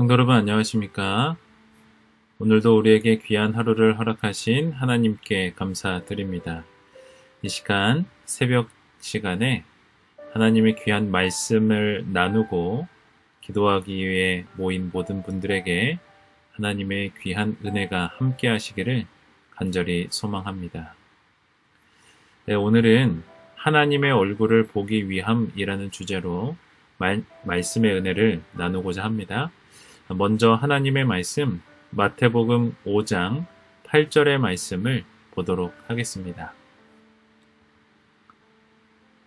성도 여러분 안녕하십니까? 오늘도 우리에게 귀한 하루를 허락하신 하나님께 감사드립니다. 이 시간 새벽 시간에 하나님의 귀한 말씀을 나누고 기도하기 위해 모인 모든 분들에게 하나님의 귀한 은혜가 함께 하시기를 간절히 소망합니다. 네, 오늘은 하나님의 얼굴을 보기 위함이라는 주제로 말씀의 은혜를 나누고자 합니다. 먼저 하나님의 말씀 마태복음 5장 8절의 말씀을 보도록 하겠습니다.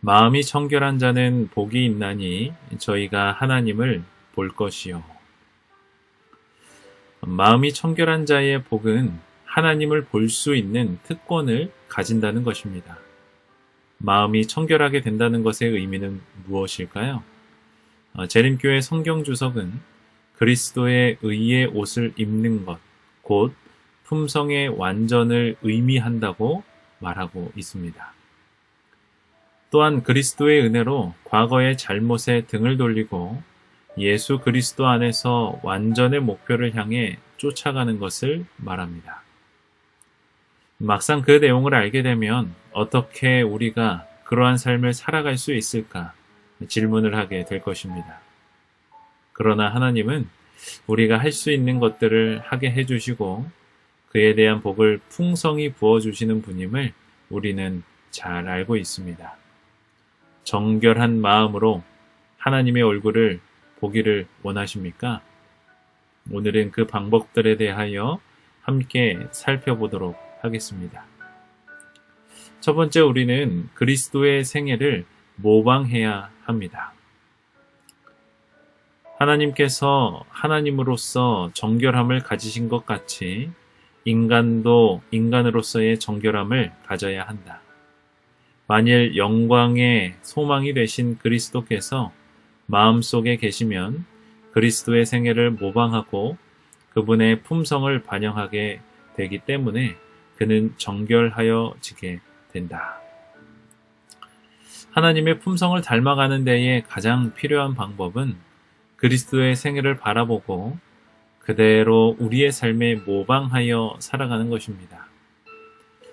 마음이 청결한 자는 복이 있나니 저희가 하나님을 볼 것이요. 마음이 청결한 자의 복은 하나님을 볼 수 있는 특권을 가진다는 것입니다. 마음이 청결하게 된다는 것의 의미는 무엇일까요? 재림교회 성경주석은 그리스도의 의의 옷을 입는 것, 곧 품성의 완전을 의미한다고 말하고 있습니다. 또한 그리스도의 은혜로 과거의 잘못에 등을 돌리고 예수 그리스도 안에서 완전의 목표를 향해 쫓아가는 것을 말합니다. 막상 그 내용을 알게 되면 어떻게 우리가 그러한 삶을 살아갈 수 있을까 질문을 하게 될 것입니다. 그러나 하나님은 우리가 할 수 있는 것들을 하게 해주시고 그에 대한 복을 풍성히 부어주시는 분임을 우리는 잘 알고 있습니다. 정결한 마음으로 하나님의 얼굴을 보기를 원하십니까? 오늘은 그 방법들에 대하여 함께 살펴보도록 하겠습니다. 첫 번째 우리는 그리스도의 생애를 모방해야 합니다. 하나님께서 하나님으로서 정결함을 가지신 것 같이 인간도 인간으로서의 정결함을 가져야 한다. 만일 영광의 소망이 되신 그리스도께서 마음속에 계시면 그리스도의 생애를 모방하고 그분의 품성을 반영하게 되기 때문에 그는 정결하여지게 된다. 하나님의 품성을 닮아가는 데에 가장 필요한 방법은 그리스도의 생애를 바라보고 그대로 우리의 삶에 모방하여 살아가는 것입니다.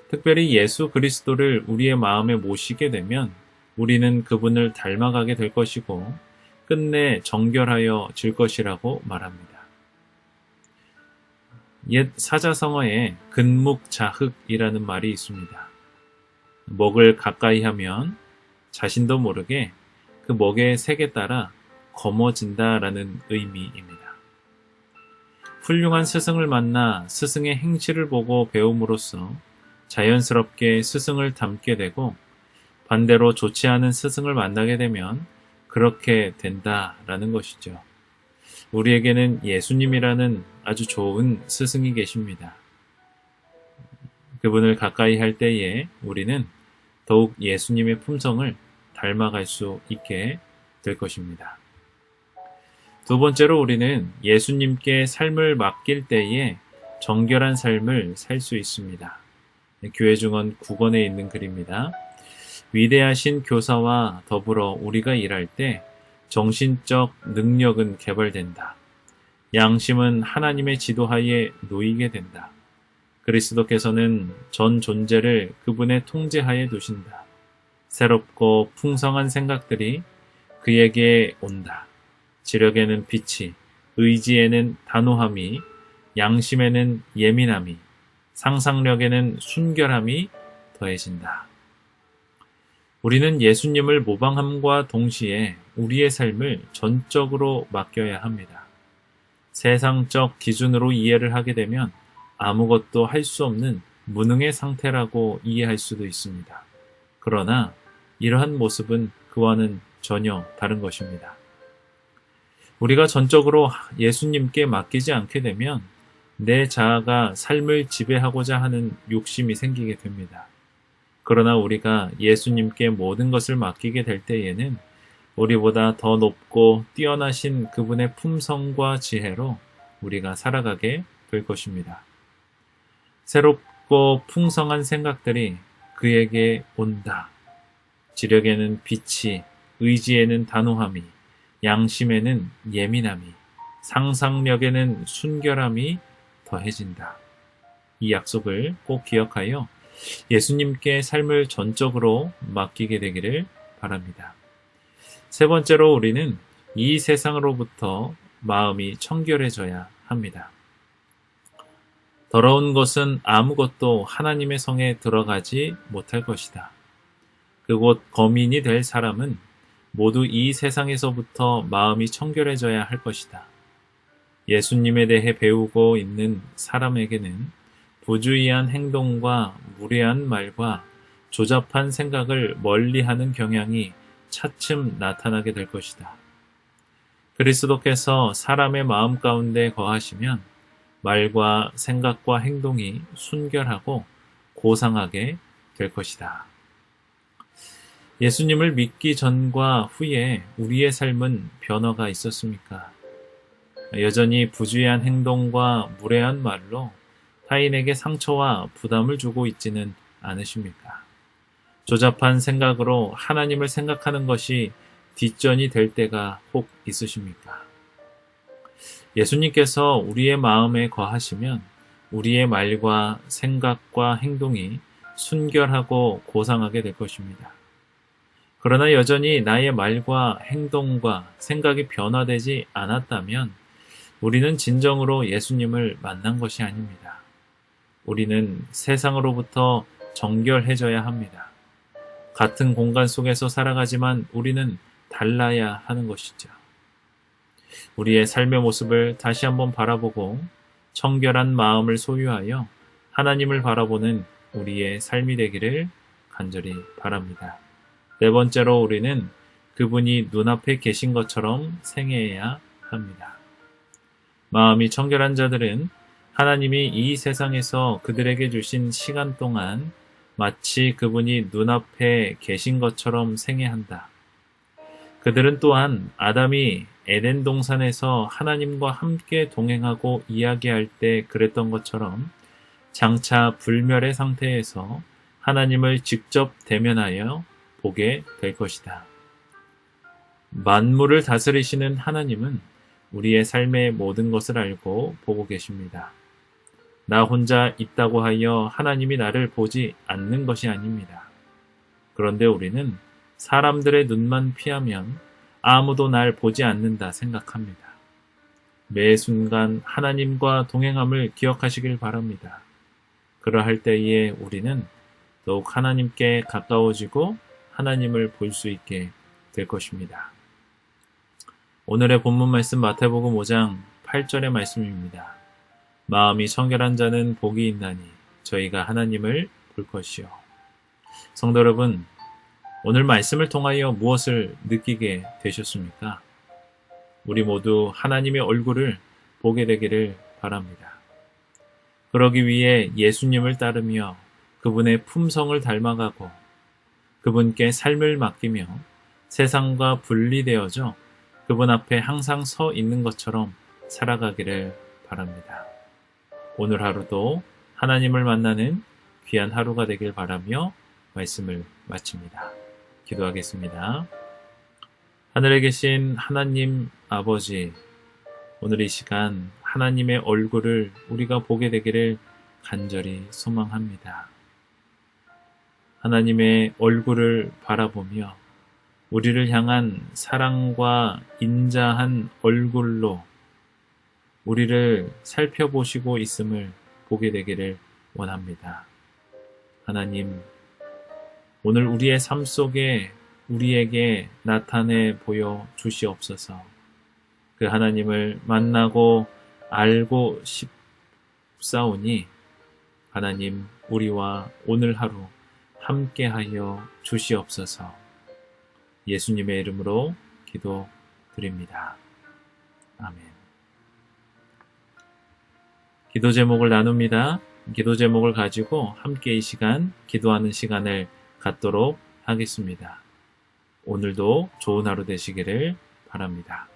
특별히 예수 그리스도를 우리의 마음에 모시게 되면 우리는 그분을 닮아가게 될 것이고 끝내 정결하여질 것이라고 말합니다. 옛 사자성어에 근묵자흑이라는 말이 있습니다. 먹을 가까이 하면 자신도 모르게 그 먹의 색에 따라 검어진다라는 의미입니다. 훌륭한 스승을 만나 스승의 행실을 보고 배움으로써 자연스럽게 스승을 닮게 되고 반대로 좋지 않은 스승을 만나게 되면 그렇게 된다라는 것이죠. 우리에게는 예수님이라는 아주 좋은 스승이 계십니다. 그분을 가까이 할 때에 우리는 더욱 예수님의 품성을 닮아갈 수 있게 될 것입니다. 두 번째로 우리는 예수님께 삶을 맡길 때에 정결한 삶을 살 수 있습니다. 교회 증언 9권에 있는 글입니다. 위대하신 교사와 더불어 우리가 일할 때 정신적 능력은 개발된다. 양심은 하나님의 지도하에 놓이게 된다. 그리스도께서는 전 존재를 그분의 통제하에 두신다. 새롭고 풍성한 생각들이 그에게 온다. 지력에는 빛이, 의지에는 단호함이, 양심에는 예민함이, 상상력에는 순결함이 더해진다. 우리는 예수님을 모방함과 동시에 우리의 삶을 전적으로 맡겨야 합니다. 세상적 기준으로 이해를 하게 되면 아무것도 할 수 없는 무능의 상태라고 이해할 수도 있습니다. 그러나 이러한 모습은 그와는 전혀 다른 것입니다. 우리가 전적으로 예수님께 맡기지 않게 되면 내 자아가 삶을 지배하고자 하는 욕심이 생기게 됩니다. 그러나 우리가 예수님께 모든 것을 맡기게 될 때에는 우리보다 더 높고 뛰어나신 그분의 품성과 지혜로 우리가 살아가게 될 것입니다. 새롭고 풍성한 생각들이 그에게 온다. 지력에는 빛이, 의지에는 단호함이, 양심에는 예민함이, 상상력에는 순결함이 더해진다. 이 약속을 꼭 기억하여 예수님께 삶을 전적으로 맡기게 되기를 바랍니다. 세 번째로 우리는 이 세상으로부터 마음이 청결해져야 합니다. 더러운 것은 아무것도 하나님의 성에 들어가지 못할 것이다. 그곳 거민이 될 사람은 모두 이 세상에서부터 마음이 청결해져야 할 것이다. 예수님에 대해 배우고 있는 사람에게는 부주의한 행동과 무례한 말과 조잡한 생각을 멀리하는 경향이 차츰 나타나게 될 것이다. 그리스도께서 사람의 마음 가운데 거하시면 말과 생각과 행동이 순결하고 고상하게 될 것이다. 예수님을 믿기 전과 후에 우리의 삶은 변화가 있었습니까? 여전히 부주의한 행동과 무례한 말로 타인에게 상처와 부담을 주고 있지는 않으십니까? 조잡한 생각으로 하나님을 생각하는 것이 뒷전이 될 때가 혹 있으십니까? 예수님께서 우리의 마음에 거하시면 우리의 말과 생각과 행동이 순결하고 고상하게 될 것입니다. 그러나 여전히 나의 말과 행동과 생각이 변화되지 않았다면 우리는 진정으로 예수님을 만난 것이 아닙니다. 우리는 세상으로부터 정결해져야 합니다. 같은 공간 속에서 살아가지만 우리는 달라야 하는 것이죠. 우리의 삶의 모습을 다시 한번 바라보고 청결한 마음을 소유하여 하나님을 바라보는 우리의 삶이 되기를 간절히 바랍니다. 네 번째로 우리는 그분이 눈앞에 계신 것처럼 생애해야 합니다. 마음이 청결한 자들은 하나님이 이 세상에서 그들에게 주신 시간 동안 마치 그분이 눈앞에 계신 것처럼 생애한다. 그들은 또한 아담이 에덴 동산에서 하나님과 함께 동행하고 이야기할 때 그랬던 것처럼 장차 불멸의 상태에서 하나님을 직접 대면하여 보게 될 것이다. 만물을 다스리시는 하나님은 우리의 삶의 모든 것을 알고 보고 계십니다. 나 혼자 있다고 하여 하나님이 나를 보지 않는 것이 아닙니다. 그런데 우리는 사람들의 눈만 피하면 아무도 날 보지 않는다 생각합니다. 매 순간 하나님과 동행함을 기억하시길 바랍니다. 그러할 때에 우리는 더욱 하나님께 가까워지고 하나님을 볼 수 있게 될 것입니다. 오늘의 본문 말씀 마태복음 5장 8절의 말씀입니다. 마음이 청결한 자는 복이 있나니 저희가 하나님을 볼 것이요. 성도 여러분, 오늘 말씀을 통하여 무엇을 느끼게 되셨습니까? 우리 모두 하나님의 얼굴을 보게 되기를 바랍니다. 그러기 위해 예수님을 따르며 그분의 품성을 닮아가고 그분께 삶을 맡기며 세상과 분리되어져 그분 앞에 항상 서 있는 것처럼 살아가기를 바랍니다. 오늘 하루도 하나님을 만나는 귀한 하루가 되길 바라며 말씀을 마칩니다. 기도하겠습니다. 하늘에 계신 하나님 아버지, 오늘 이 시간 하나님의 얼굴을 우리가 보게 되기를 간절히 소망합니다. 하나님의 얼굴을 바라보며 우리를 향한 사랑과 인자한 얼굴로 우리를 살펴보시고 있음을 보게 되기를 원합니다. 하나님, 오늘 우리의 삶 속에 우리에게 나타내 보여 주시옵소서. 그 하나님을 만나고 알고 싶사오니 하나님, 우리와 오늘 하루 함께하여 주시옵소서. 예수님의 이름으로 기도드립니다. 아멘. 기도 제목을 나눕니다. 기도 제목을 가지고 함께 이 시간 기도하는 시간을 갖도록 하겠습니다. 오늘도 좋은 하루 되시기를 바랍니다.